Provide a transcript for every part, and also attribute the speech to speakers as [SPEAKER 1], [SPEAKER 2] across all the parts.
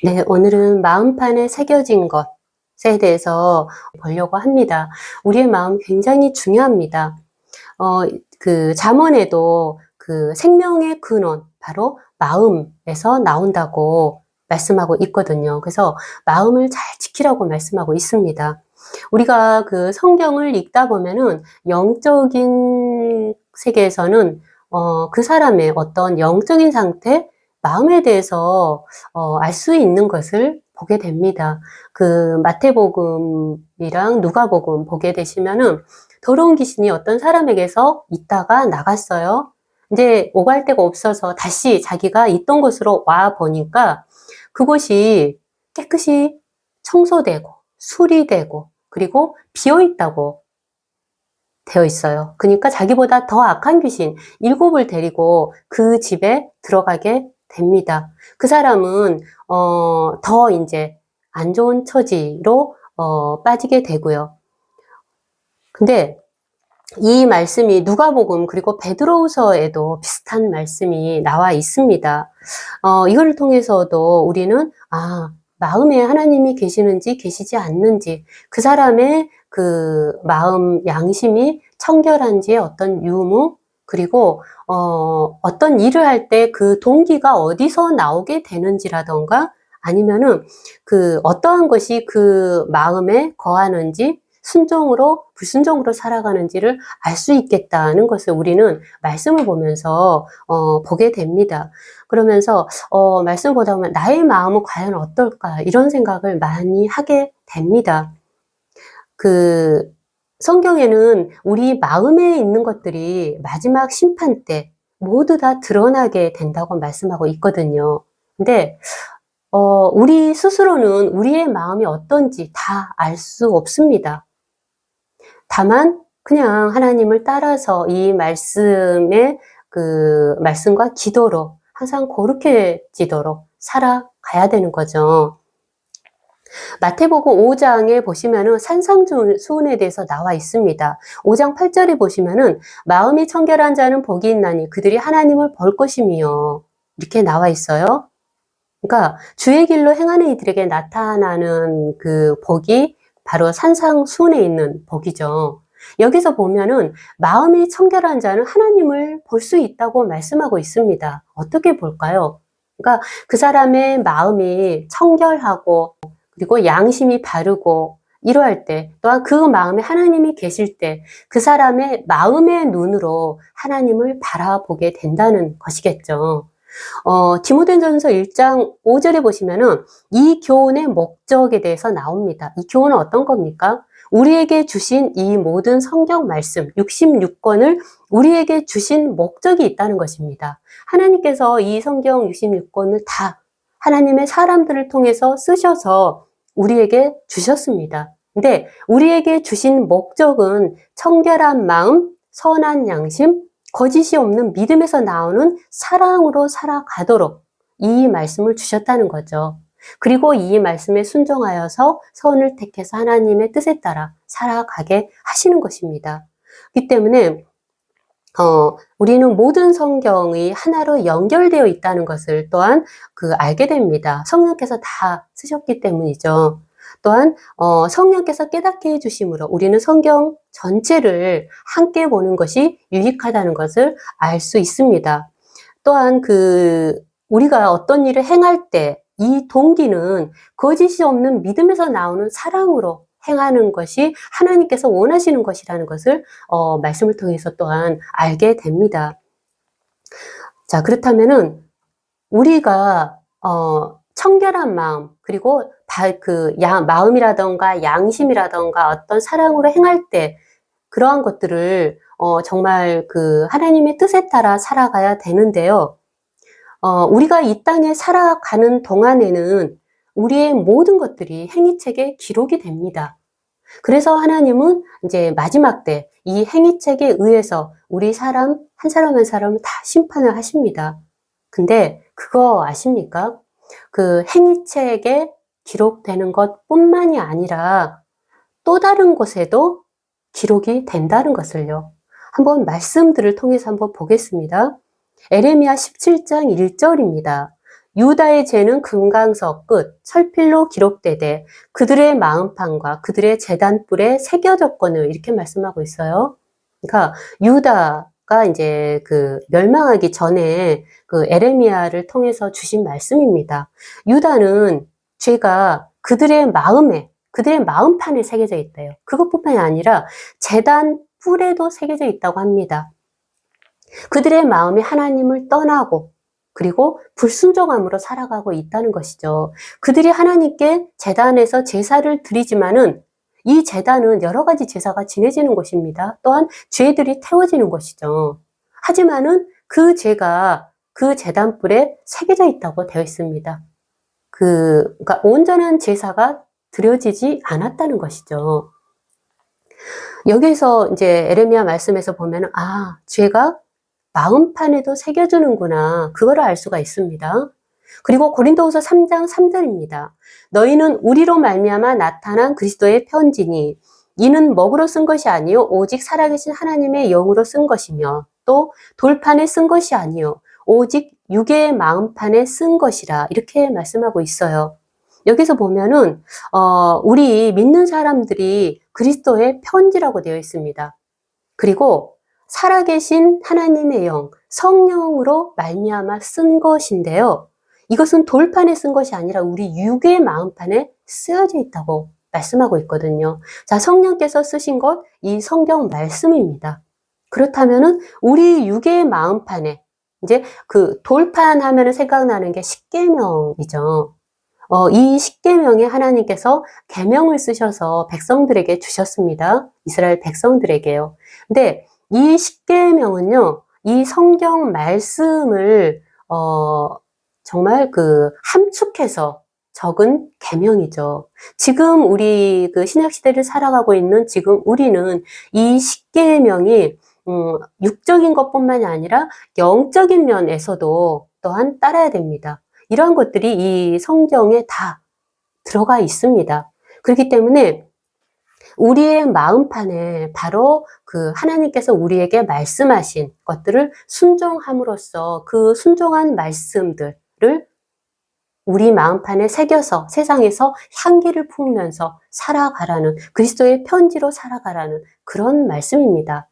[SPEAKER 1] 네, 오늘은 마음판에 새겨진 것에 대해서 보려고 합니다. 우리의 마음 굉장히 중요합니다. 잠언에도 그 생명의 근원, 바로 마음에서 나온다고 말씀하고 있거든요. 그래서 마음을 잘 지키라고 말씀하고 있습니다. 우리가 그 성경을 읽다 보면은 영적인 세계에서는 그 사람의 어떤 영적인 상태, 마음에 대해서 알 수 있는 것을 보게 됩니다. 그 마태복음이랑 누가복음 보게 되시면은 더러운 귀신이 어떤 사람에게서 있다가 나갔어요. 이제 오갈 데가 없어서 다시 자기가 있던 곳으로 와 보니까 그곳이 깨끗이 청소되고 수리되고 그리고 비어 있다고 되어 있어요. 그러니까 자기보다 더 악한 귀신 7을 데리고 그 집에 들어가게 됩니다. 그 사람은 더 이제 안 좋은 처지로 빠지게 되고요. 근데 이 말씀이 누가복음 그리고 베드로후서에도 비슷한 말씀이 나와 있습니다. 이걸 통해서도 우리는 마음에 하나님이 계시는지 계시지 않는지, 그 사람의 그 마음 양심이 청결한지의 어떤 유무, 그리고 어떤 일을 할 때 그 동기가 어디서 나오게 되는지라던가, 아니면은 그 어떠한 것이 그 마음에 거하는지, 순종으로 불순종으로 살아가는지를 알 수 있겠다는 것을 우리는 말씀을 보면서 보게 됩니다. 그러면서 말씀 보다 보면 나의 마음은 과연 어떨까, 이런 생각을 많이 하게 됩니다. 그 성경에는 우리 마음에 있는 것들이 마지막 심판 때 모두 다 드러나게 된다고 말씀하고 있거든요. 근데 우리 스스로는 우리의 마음이 어떤지 다 알 수 없습니다. 다만 그냥 하나님을 따라서 이 말씀의 그 말씀과 기도로 항상 거룩해지도록 살아가야 되는 거죠. 마태복음 5장에 보시면은 산상수훈에 대해서 나와 있습니다. 5장 8절에 보시면은 마음이 청결한 자는 복이 있나니 그들이 하나님을 볼 것이며, 이렇게 나와 있어요. 그러니까 주의 길로 행하는 이들에게 나타나는 그 복이 바로 산상수훈에 있는 복이죠. 여기서 보면은 마음이 청결한 자는 하나님을 볼 수 있다고 말씀하고 있습니다. 어떻게 볼까요? 그러니까 그 사람의 마음이 청결하고 그리고 양심이 바르고 이러할 때, 또한 그 마음에 하나님이 계실 때 그 사람의 마음의 눈으로 하나님을 바라보게 된다는 것이겠죠. 디모데전서 1장 5절에 보시면은 이 교훈의 목적에 대해서 나옵니다. 이 교훈은 어떤 겁니까? 우리에게 주신 이 모든 성경 말씀 66권을 우리에게 주신 목적이 있다는 것입니다. 하나님께서 이 성경 66권을 다 하나님의 사람들을 통해서 쓰셔서 우리에게 주셨습니다. 근데 우리에게 주신 목적은 청결한 마음, 선한 양심, 거짓이 없는 믿음에서 나오는 사랑으로 살아가도록 이 말씀을 주셨다는 거죠. 그리고 이 말씀에 순종하여서 선을 택해서 하나님의 뜻에 따라 살아가게 하시는 것입니다. 그렇기 때문에 우리는 모든 성경이 하나로 연결되어 있다는 것을 또한 알게 됩니다. 성령께서 다 쓰셨기 때문이죠. 또한 성령께서 깨닫게 해주심으로 우리는 성경 전체를 함께 보는 것이 유익하다는 것을 알 수 있습니다. 또한 우리가 어떤 일을 행할 때 이 동기는 거짓이 없는 믿음에서 나오는 사랑으로 행하는 것이 하나님께서 원하시는 것이라는 것을 말씀을 통해서 또한 알게 됩니다. 자, 그렇다면은 우리가 청결한 마음, 그리고 마음이라던가 양심이라던가 어떤 사랑으로 행할 때 그러한 것들을 정말 하나님의 뜻에 따라 살아가야 되는데요. 우리가 이 땅에 살아가는 동안에는 우리의 모든 것들이 행위책에 기록이 됩니다. 그래서 하나님은 이제 마지막 때 이 행위책에 의해서 우리 사람 한 사람 한 사람을 다 심판을 하십니다. 근데 그거 아십니까? 그 행위책에 기록되는 것뿐만이 아니라 또 다른 곳에도 기록이 된다는 것을요. 한번 말씀들을 통해서 한번 보겠습니다. 에레미야 17장 1절입니다. 유다의 죄는 금강석 끝 철필로 기록되되 그들의 마음판과 그들의 제단뿔에 새겨졌거늘 이렇게 말씀하고 있어요. 그러니까 유다가 이제 그 멸망하기 전에 그 에레미야를 통해서 주신 말씀입니다. 유다는 죄가 그들의 마음에, 그들의 마음판에 새겨져 있대요. 그것뿐만이 아니라 제단 뿔에도 새겨져 있다고 합니다. 그들의 마음이 하나님을 떠나고 그리고 불순종함으로 살아가고 있다는 것이죠. 그들이 하나님께 제단에서 제사를 드리지만은 이 제단은 여러 가지 제사가 지내지는 것입니다. 또한 죄들이 태워지는 것이죠. 하지만은 그 죄가 그 제단뿔에 새겨져 있다고 되어 있습니다. 그러니까 온전한 제사가 드려지지 않았다는 것이죠. 여기서 이제 에레미야 말씀에서 보면은 죄가 마음판에도 새겨주는구나. 그거를 알 수가 있습니다. 그리고 고린도후서 3장 3절입니다. 너희는 우리로 말미암아 나타난 그리스도의 편지니 이는 먹으로 쓴 것이 아니요 오직 살아계신 하나님의 영으로 쓴 것이며 또 돌판에 쓴 것이 아니요 오직 육의 마음판에 쓴 것이라 이렇게 말씀하고 있어요. 여기서 보면은 우리 믿는 사람들이 그리스도의 편지라고 되어 있습니다. 그리고 살아계신 하나님의 영, 성령으로 말미암아 쓴 것인데요. 이것은 돌판에 쓴 것이 아니라 우리 육의 마음판에 쓰여져 있다고 말씀하고 있거든요. 자, 성령께서 쓰신 것, 이 성경 말씀입니다. 그렇다면은 우리 육의 마음판에 이제 그 돌판 하면은 생각나는 게 십계명이죠. 이 십계명에 하나님께서 계명을 쓰셔서 백성들에게 주셨습니다. 이스라엘 백성들에게요. 근데 이 십계명은요, 이 성경 말씀을 정말 그 함축해서 적은 계명이죠. 지금 우리 그 신약 시대를 살아가고 있는 지금 우리는 이 십계명이 육적인 것뿐만이 아니라 영적인 면에서도 또한 따라야 됩니다. 이러한 것들이 이 성경에 다 들어가 있습니다. 그렇기 때문에 우리의 마음판에 바로 그 하나님께서 우리에게 말씀하신 것들을 순종함으로써 그 순종한 말씀들을 우리 마음판에 새겨서 세상에서 향기를 품으면서 살아가라는 그리스도의 편지로 살아가라는 그런 말씀입니다.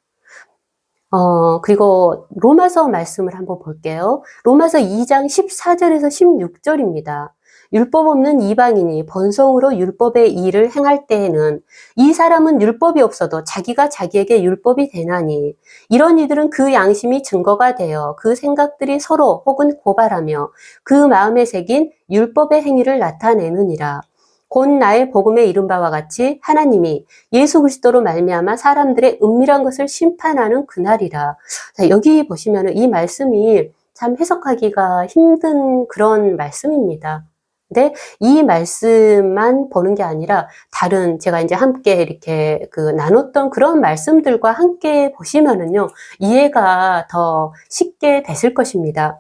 [SPEAKER 1] 그리고 로마서 말씀을 한번 볼게요. 로마서 2장 14절에서 16절입니다. 율법 없는 이방인이 번성으로 율법의 일을 행할 때에는 이 사람은 율법이 없어도 자기가 자기에게 율법이 되나니 이런 이들은 그 양심이 증거가 되어 그 생각들이 서로 혹은 고발하며 그 마음에 새긴 율법의 행위를 나타내느니라. 곧 나의 복음에 이른 바와 같이 하나님이 예수 그리스도로 말미암아 사람들의 은밀한 것을 심판하는 그날이라. 자, 여기 보시면 이 말씀이 참 해석하기가 힘든 그런 말씀입니다. 근데 이 말씀만 보는 게 아니라 다른 제가 이제 함께 이렇게 그 나눴던 그런 말씀들과 함께 보시면은요, 이해가 더 쉽게 되실 것입니다.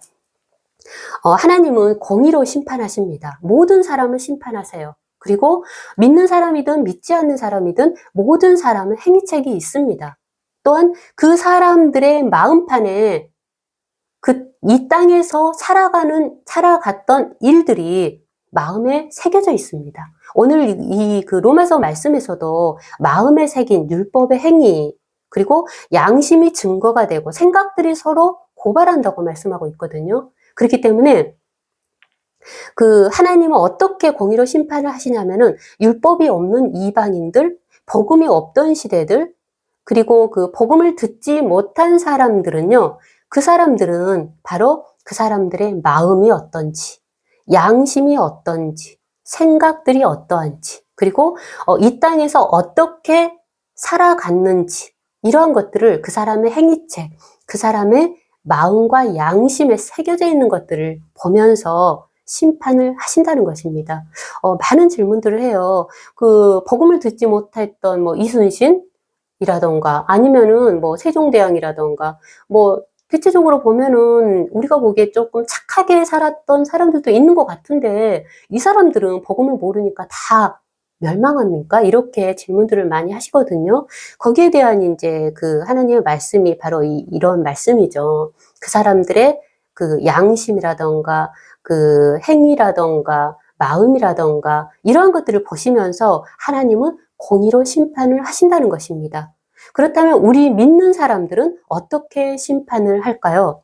[SPEAKER 1] 하나님은 공의로 심판하십니다. 모든 사람을 심판하세요. 그리고 믿는 사람이든 믿지 않는 사람이든 모든 사람은 행위책이 있습니다. 또한 그 사람들의 마음판에 이 땅에서 살아갔던 일들이 마음에 새겨져 있습니다. 오늘 이 그 로마서 말씀에서도 마음에 새긴 율법의 행위, 그리고 양심이 증거가 되고 생각들이 서로 고발한다고 말씀하고 있거든요. 그렇기 때문에 그 하나님은 어떻게 공의로 심판을 하시냐면은 율법이 없는 이방인들, 복음이 없던 시대들, 그리고 그 복음을 듣지 못한 사람들은요, 그 사람들은 바로 그 사람들의 마음이 어떤지, 양심이 어떤지, 생각들이 어떠한지, 그리고 이 땅에서 어떻게 살아갔는지, 이러한 것들을 그 사람의 행위책, 그 사람의 마음과 양심에 새겨져 있는 것들을 보면서 심판을 하신다는 것입니다. 많은 질문들을 해요. 그 복음을 듣지 못했던 뭐 이순신이라던가 아니면은 뭐 세종대왕이라던가 뭐 대체적으로 보면은 우리가 보기에 조금 착하게 살았던 사람들도 있는 것 같은데 이 사람들은 복음을 모르니까 다 멸망합니까? 이렇게 질문들을 많이 하시거든요. 거기에 대한 이제 그 하나님의 말씀이 바로 이런 말씀이죠. 그 사람들의 그 양심이라던가 그 행위라던가 마음이라던가 이러한 것들을 보시면서 하나님은 공의로 심판을 하신다는 것입니다. 그렇다면 우리 믿는 사람들은 어떻게 심판을 할까요?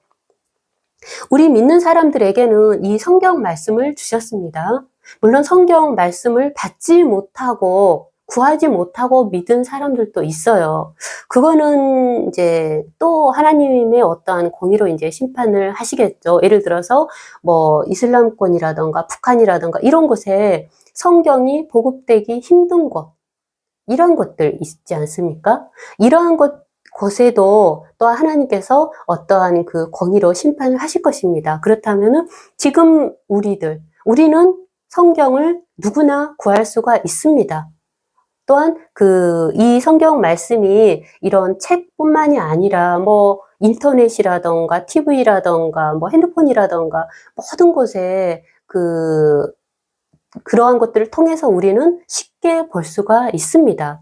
[SPEAKER 1] 우리 믿는 사람들에게는 이 성경 말씀을 주셨습니다. 물론 성경 말씀을 받지 못하고 구하지 못하고 믿은 사람들도 있어요. 그거는 이제 또 하나님의 어떠한 공의로 이제 심판을 하시겠죠. 예를 들어서 뭐 이슬람권이라던가 북한이라던가 이런 곳에 성경이 보급되기 힘든 곳, 이런 것들 있지 않습니까? 이러한 곳에도 또 하나님께서 어떠한 그 공의로 심판을 하실 것입니다. 그렇다면은 지금 우리는 성경을 누구나 구할 수가 있습니다. 또한 이 성경 말씀이 이런 책뿐만이 아니라 뭐 인터넷이라던가 TV라던가 뭐 핸드폰이라던가 모든 곳에 그러한 것들을 통해서 우리는 쉽게 볼 수가 있습니다.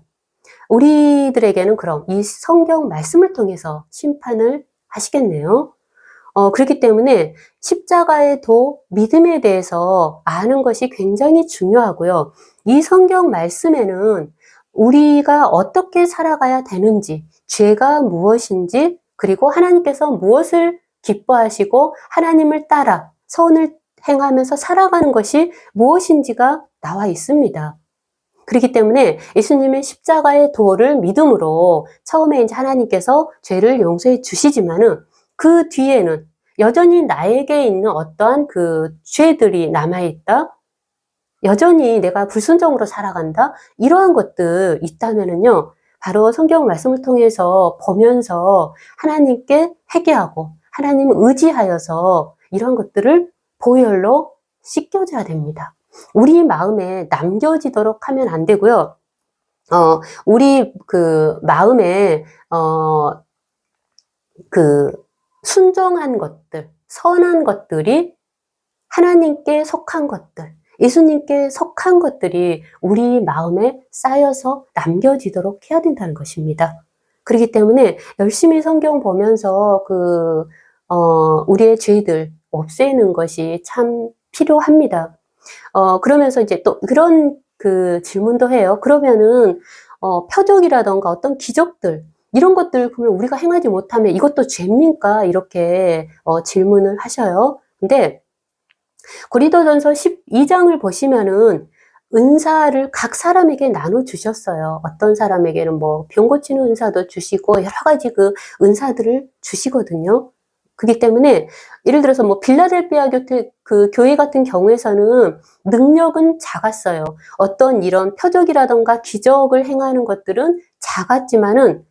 [SPEAKER 1] 우리들에게는 그럼 이 성경 말씀을 통해서 심판을 하시겠네요. 그렇기 때문에 십자가의 도, 믿음에 대해서 아는 것이 굉장히 중요하고요. 이 성경 말씀에는 우리가 어떻게 살아가야 되는지, 죄가 무엇인지, 그리고 하나님께서 무엇을 기뻐하시고 하나님을 따라 선을 행하면서 살아가는 것이 무엇인지가 나와 있습니다. 그렇기 때문에 예수님의 십자가의 도를 믿음으로 처음에 이제 하나님께서 죄를 용서해 주시지만은 그 뒤에는 여전히 나에게 있는 어떠한 그 죄들이 남아있다? 여전히 내가 불순종으로 살아간다? 이러한 것들 있다면은요, 바로 성경 말씀을 통해서 보면서 하나님께 회개하고 하나님을 의지하여서 이러한 것들을 보혈로 씻겨줘야 됩니다. 우리 마음에 남겨지도록 하면 안 되고요. 우리 그 마음에, 순종한 것들, 선한 것들이 하나님께 속한 것들, 예수님께 속한 것들이 우리 마음에 쌓여서 남겨지도록 해야 된다는 것입니다. 그렇기 때문에 열심히 성경 보면서 우리의 죄들 없애는 것이 참 필요합니다. 그러면서 이제 또 그런 질문도 해요. 그러면은, 표적이라던가 어떤 기적들, 이런 것들 보면 우리가 행하지 못하면 이것도 죄입니까? 이렇게, 질문을 하셔요. 근데, 고린도전서 12장을 보시면은, 은사를 각 사람에게 나눠주셨어요. 어떤 사람에게는 뭐, 병 고치는 은사도 주시고, 여러 가지 그 은사들을 주시거든요. 그렇기 때문에 예를 들어서 뭐 빌라델피아 교회 같은 경우에서는 능력은 작았어요. 어떤 이런 표적이라던가 기적을 행하는 것들은 작았지만은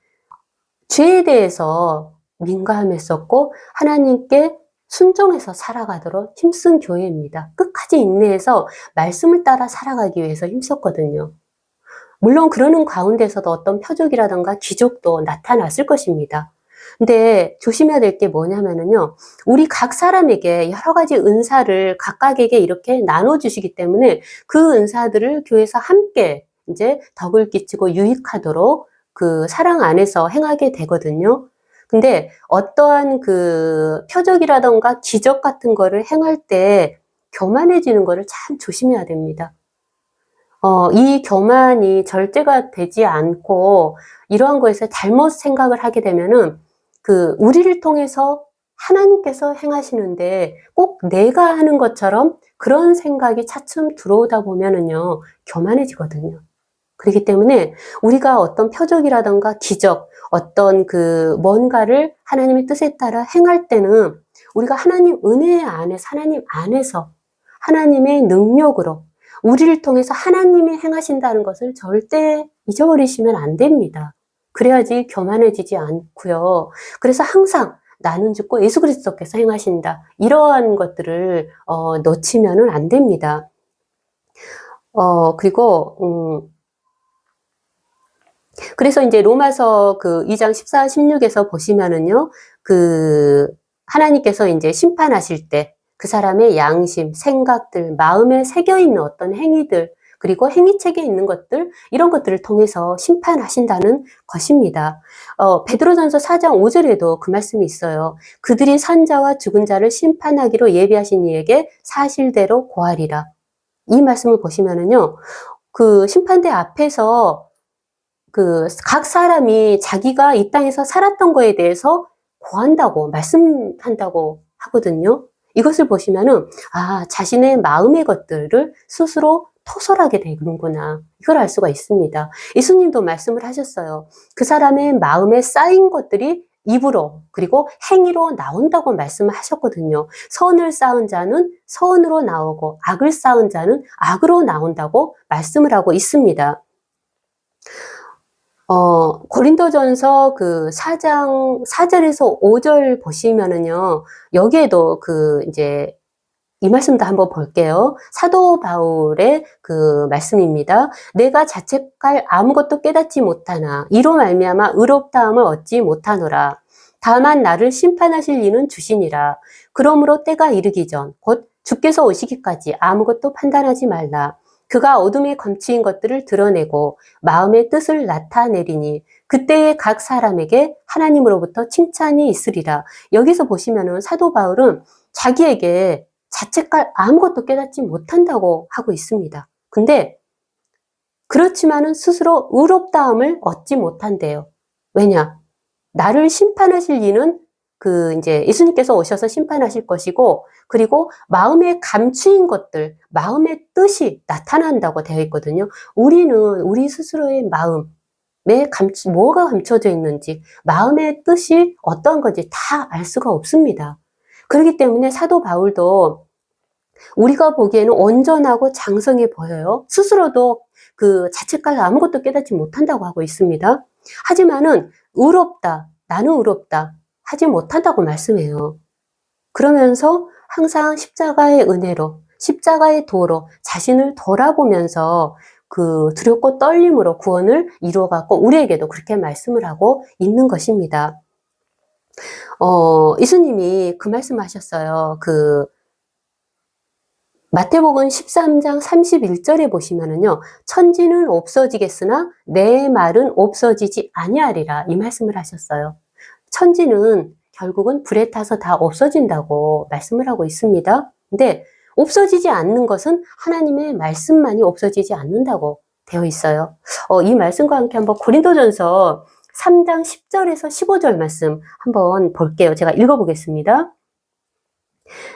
[SPEAKER 1] 죄에 대해서 민감했었고 하나님께 순종해서 살아가도록 힘쓴 교회입니다. 끝까지 인내해서 말씀을 따라 살아가기 위해서 힘썼거든요. 물론 그러는 가운데서도 어떤 표적이라던가 기적도 나타났을 것입니다. 근데 조심해야 될 게 뭐냐면은요, 우리 각 사람에게 여러 가지 은사를 각각에게 이렇게 나눠주시기 때문에 그 은사들을 교회에서 함께 이제 덕을 끼치고 유익하도록 그 사랑 안에서 행하게 되거든요. 근데 어떠한 그 표적이라던가 기적 같은 거를 행할 때 교만해지는 거를 참 조심해야 됩니다. 이 교만이 절제가 되지 않고 이러한 거에서 잘못 생각을 하게 되면은 우리를 통해서 하나님께서 행하시는데 꼭 내가 하는 것처럼 그런 생각이 차츰 들어오다 보면은요, 교만해지거든요. 그렇기 때문에 우리가 어떤 표적이라던가 기적, 어떤 뭔가를 하나님의 뜻에 따라 행할 때는 우리가 하나님 은혜 안에서, 하나님 안에서 하나님의 능력으로 우리를 통해서 하나님이 행하신다는 것을 절대 잊어버리시면 안 됩니다. 그래야지 교만해지지 않고요. 그래서 항상 나는 죽고 예수 그리스도께서 행하신다. 이러한 것들을 놓치면은 안 됩니다. 그리고 그래서 이제 로마서 2장 14, 16에서 보시면은요, 하나님께서 이제 심판하실 때 그 사람의 양심, 생각들, 마음에 새겨있는 어떤 행위들, 그리고 행위책에 있는 것들, 이런 것들을 통해서 심판하신다는 것입니다. 베드로전서 4장 5절에도 그 말씀이 있어요. 그들이 산 자와 죽은 자를 심판하기로 예비하신 이에게 사실대로 고하리라. 이 말씀을 보시면은요, 그 심판대 앞에서 그 각 사람이 자기가 이 땅에서 살았던 거에 대해서 고한다고, 말씀한다고 하거든요. 이것을 보시면은, 아, 자신의 마음의 것들을 스스로 토설하게 되는구나. 이걸 알 수가 있습니다. 예수님도 말씀을 하셨어요. 그 사람의 마음에 쌓인 것들이 입으로, 그리고 행위로 나온다고 말씀을 하셨거든요. 선을 쌓은 자는 선으로 나오고, 악을 쌓은 자는 악으로 나온다고 말씀을 하고 있습니다. 고린도전서 그 4장 4절에서 5절 보시면은요, 여기에도 이제, 이 말씀도 한번 볼게요. 사도 바울의 그 말씀입니다. 내가 자책할 아무것도 깨닫지 못하나, 이로 말미암아 의롭다함을 얻지 못하노라. 다만 나를 심판하실 이는 주시니라. 그러므로 때가 이르기 전, 곧 주께서 오시기까지 아무것도 판단하지 말라. 그가 어둠에 감추인 것들을 드러내고 마음의 뜻을 나타내리니 그때에 각 사람에게 하나님으로부터 칭찬이 있으리라. 여기서 보시면은 사도 바울은 자기에게 자책할 아무것도 깨닫지 못한다고 하고 있습니다. 근데 그렇지만은 스스로 의롭다함을 얻지 못한대요. 왜냐? 나를 심판하실 이는 이제 예수님께서 오셔서 심판하실 것이고, 그리고 마음에 감추인 것들, 마음의 뜻이 나타난다고 되어 있거든요. 우리는 우리 스스로의 마음에 뭐가 감춰져 있는지, 마음의 뜻이 어떤 건지 다 알 수가 없습니다. 그렇기 때문에 사도 바울도 우리가 보기에는 온전하고 장성해 보여요. 스스로도 자책할 아무것도 깨닫지 못한다고 하고 있습니다. 하지만은 의롭다, 나는 의롭다 하지 못한다고 말씀해요. 그러면서 항상 십자가의 은혜로, 십자가의 도로 자신을 돌아보면서 두렵고 떨림으로 구원을 이루어갖고 우리에게도 그렇게 말씀을 하고 있는 것입니다. 예수님이 그 말씀하셨어요. 마태복음 13장 31절에 보시면은요, 천지는 없어지겠으나 내 말은 없어지지 아니하리라, 이 말씀을 하셨어요. 천지는 결국은 불에 타서 다 없어진다고 말씀을 하고 있습니다. 근데 없어지지 않는 것은 하나님의 말씀만이 없어지지 않는다고 되어 있어요. 이 말씀과 함께 한번 고린도전서 3장 10절에서 15절 말씀 한번 볼게요. 제가 읽어보겠습니다.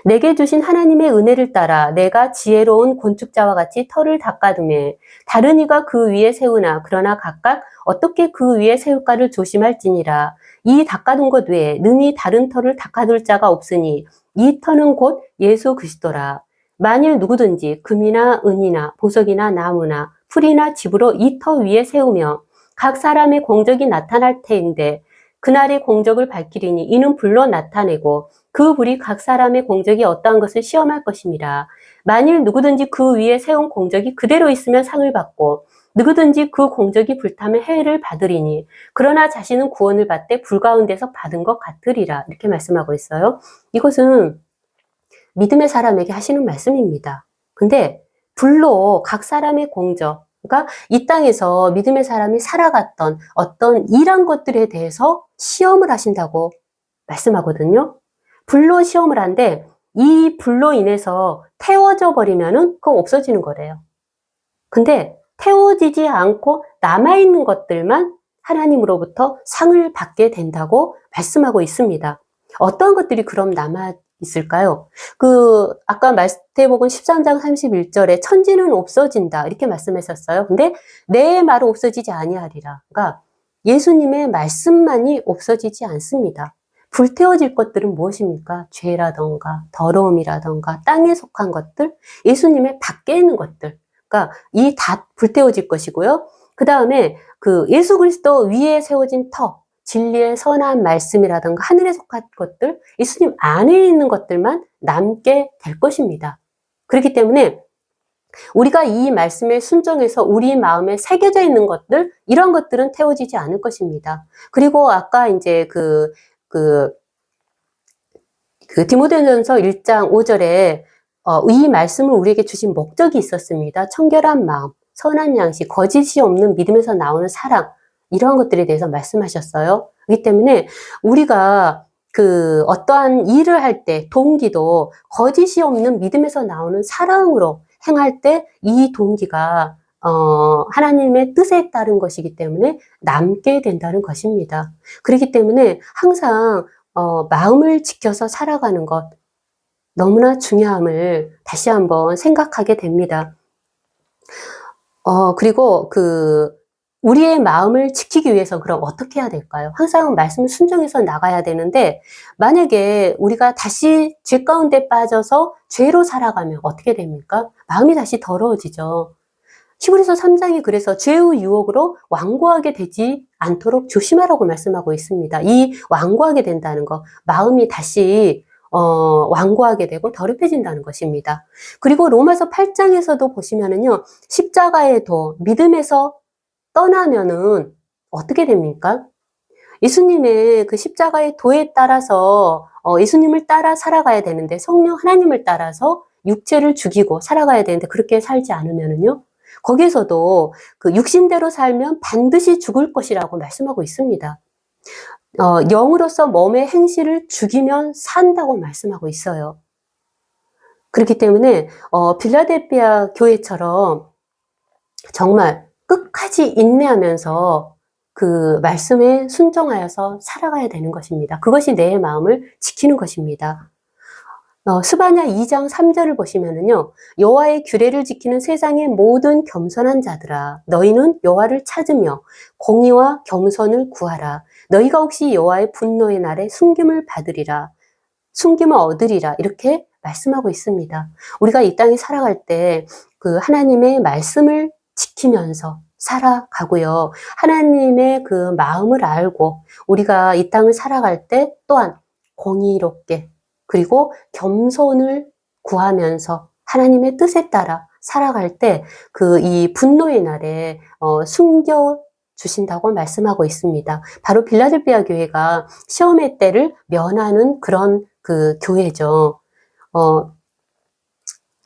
[SPEAKER 1] 내게 주신 하나님의 은혜를 따라 내가 지혜로운 건축자와 같이 터를 닦아두매 다른 이가 그 위에 세우나 그러나 각각 어떻게 그 위에 세울까를 조심할지니라. 이 닦아둔 것 외에 능히 다른 터를 닦아둘 자가 없으니 이 터는 곧 예수 그리스도라. 만일 누구든지 금이나 은이나 보석이나 나무나 풀이나 집으로 이 터 위에 세우며 각 사람의 공적이 나타날 터인데 그날의 공적을 밝히리니 이는 불로 나타내고 그 불이 각 사람의 공적이 어떠한 것을 시험할 것입니다. 만일 누구든지 그 위에 세운 공적이 그대로 있으면 상을 받고 누구든지 그 공적이 불타면 해를 받으리니 그러나 자신은 구원을 받되 불 가운데서 받은 것 같으리라. 이렇게 말씀하고 있어요. 이것은 믿음의 사람에게 하시는 말씀입니다. 근데 불로 각 사람의 공적, 그러니까 이 땅에서 믿음의 사람이 살아갔던 어떤 이런 것들에 대해서 시험을 하신다고 말씀하거든요. 불로 시험을 하는데 이 불로 인해서 태워져 버리면은 그거 없어지는 거래요. 근데 태워지지 않고 남아있는 것들만 하나님으로부터 상을 받게 된다고 말씀하고 있습니다. 어떤 것들이 그럼 남아 있을까요? 아까 마태복음 13장 31절에 천지는 없어진다 이렇게 말씀하셨어요. 근데 내 말은 없어지지 아니하리라. 그러니까 예수님의 말씀만이 없어지지 않습니다. 불태워질 것들은 무엇입니까? 죄라던가 더러움이라던가 땅에 속한 것들, 예수님의 밖에 있는 것들. 그러니까 이 다 불태워질 것이고요. 그 다음에 예수 그리스도 위에 세워진 터, 진리의 선한 말씀이라든가 하늘에 속한 것들, 예수님 안에 있는 것들만 남게 될 것입니다. 그렇기 때문에 우리가 이 말씀에 순종해서 우리 마음에 새겨져 있는 것들, 이런 것들은 태워지지 않을 것입니다. 그리고 아까 이제 디모데전서 1장 5절에 이 말씀을 우리에게 주신 목적이 있었습니다. 청결한 마음. 선한 양식, 거짓이 없는 믿음에서 나오는 사랑, 이러한 것들에 대해서 말씀하셨어요. 그렇기 때문에 우리가 그 어떠한 일을 할 때 동기도 거짓이 없는 믿음에서 나오는 사랑으로 행할 때 이 동기가 하나님의 뜻에 따른 것이기 때문에 남게 된다는 것입니다. 그렇기 때문에 항상 마음을 지켜서 살아가는 것 너무나 중요함을 다시 한번 생각하게 됩니다. 그리고 우리의 마음을 지키기 위해서 그럼 어떻게 해야 될까요? 항상 말씀을 순종해서 나가야 되는데, 만약에 우리가 다시 죄 가운데 빠져서 죄로 살아가면 어떻게 됩니까? 마음이 다시 더러워지죠. 히브리서 3장이 그래서 죄의 유혹으로 완고하게 되지 않도록 조심하라고 말씀하고 있습니다. 이 완고하게 된다는 것, 마음이 다시 완고하게 되고 더럽혀진다는 것입니다. 그리고 로마서 8장에서도 보시면은요, 십자가의 도, 믿음에서 떠나면은 어떻게 됩니까? 예수님의 그 십자가의 도에 따라서 예수님을 따라 살아가야 되는데, 성령 하나님을 따라서 육체를 죽이고 살아가야 되는데 그렇게 살지 않으면은요, 거기에서도 그 육신대로 살면 반드시 죽을 것이라고 말씀하고 있습니다. 영으로서 몸의 행실을 죽이면 산다고 말씀하고 있어요. 그렇기 때문에 빌라델피아 교회처럼 정말 끝까지 인내하면서 그 말씀에 순종하여서 살아가야 되는 것입니다. 그것이 내 마음을 지키는 것입니다. 스바냐 2장 3절을 보시면은요, 여호와의 규례를 지키는 세상의 모든 겸손한 자들아, 너희는 여호와를 찾으며 공의와 겸손을 구하라. 너희가 혹시 여호와의 분노의 날에 숨김을 받으리라, 숨김을 얻으리라, 이렇게 말씀하고 있습니다. 우리가 이 땅에 살아갈 때 그 하나님의 말씀을 지키면서 살아가고요, 하나님의 그 마음을 알고 우리가 이 땅을 살아갈 때 또한 공의롭게 그리고 겸손을 구하면서 하나님의 뜻에 따라 살아갈 때 이 분노의 날에 숨겨 주신다고 말씀하고 있습니다. 바로 빌라델피아 교회가 시험의 때를 면하는 그런 그 교회죠.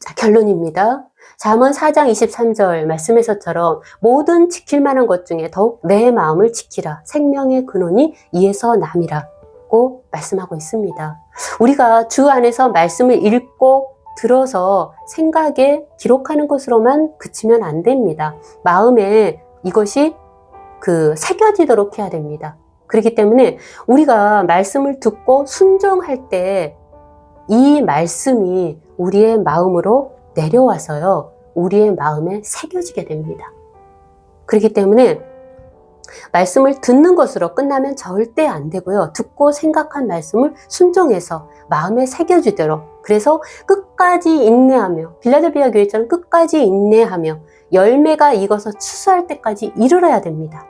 [SPEAKER 1] 자, 결론입니다. 잠언 4장 23절 말씀에서처럼 모든 지킬 만한 것 중에 더욱 내 마음을 지키라. 생명의 근원이 이에서 남이라고 말씀하고 있습니다. 우리가 주 안에서 말씀을 읽고 들어서 생각에 기록하는 것으로만 그치면 안 됩니다. 마음에 이것이 새겨지도록 해야 됩니다. 그렇기 때문에 우리가 말씀을 듣고 순종할 때 이 말씀이 우리의 마음으로 내려와서요, 우리의 마음에 새겨지게 됩니다. 그렇기 때문에 말씀을 듣는 것으로 끝나면 절대 안 되고요, 듣고 생각한 말씀을 순종해서 마음에 새겨지도록, 그래서 끝까지 인내하며, 빌라델피아 교회처럼 끝까지 인내하며 열매가 익어서 추수할 때까지 이르러야 됩니다.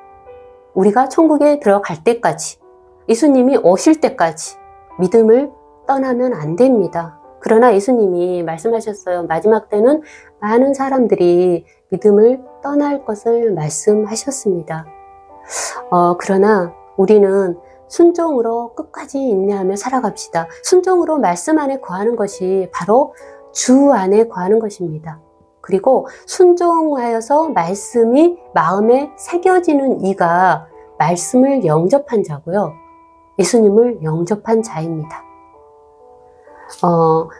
[SPEAKER 1] 우리가 천국에 들어갈 때까지, 예수님이 오실 때까지 믿음을 떠나면 안 됩니다. 그러나 예수님이 말씀하셨어요. 마지막 때는 많은 사람들이 믿음을 떠날 것을 말씀하셨습니다. 그러나 우리는 순종으로 끝까지 인내하며 살아갑시다. 순종으로 말씀 안에 거하는 것이 바로 주 안에 거하는 것입니다. 그리고 순종하여서 말씀이 마음에 새겨지는 이가 말씀을 영접한 자고요, 예수님을 영접한 자입니다.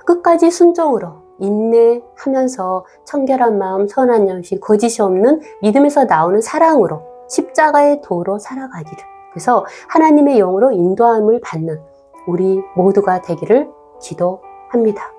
[SPEAKER 1] 끝까지 순종으로 인내하면서 청결한 마음, 선한 영신, 거짓이 없는 믿음에서 나오는 사랑으로 십자가의 도로 살아가기를, 그래서 하나님의 영으로 인도함을 받는 우리 모두가 되기를 기도합니다.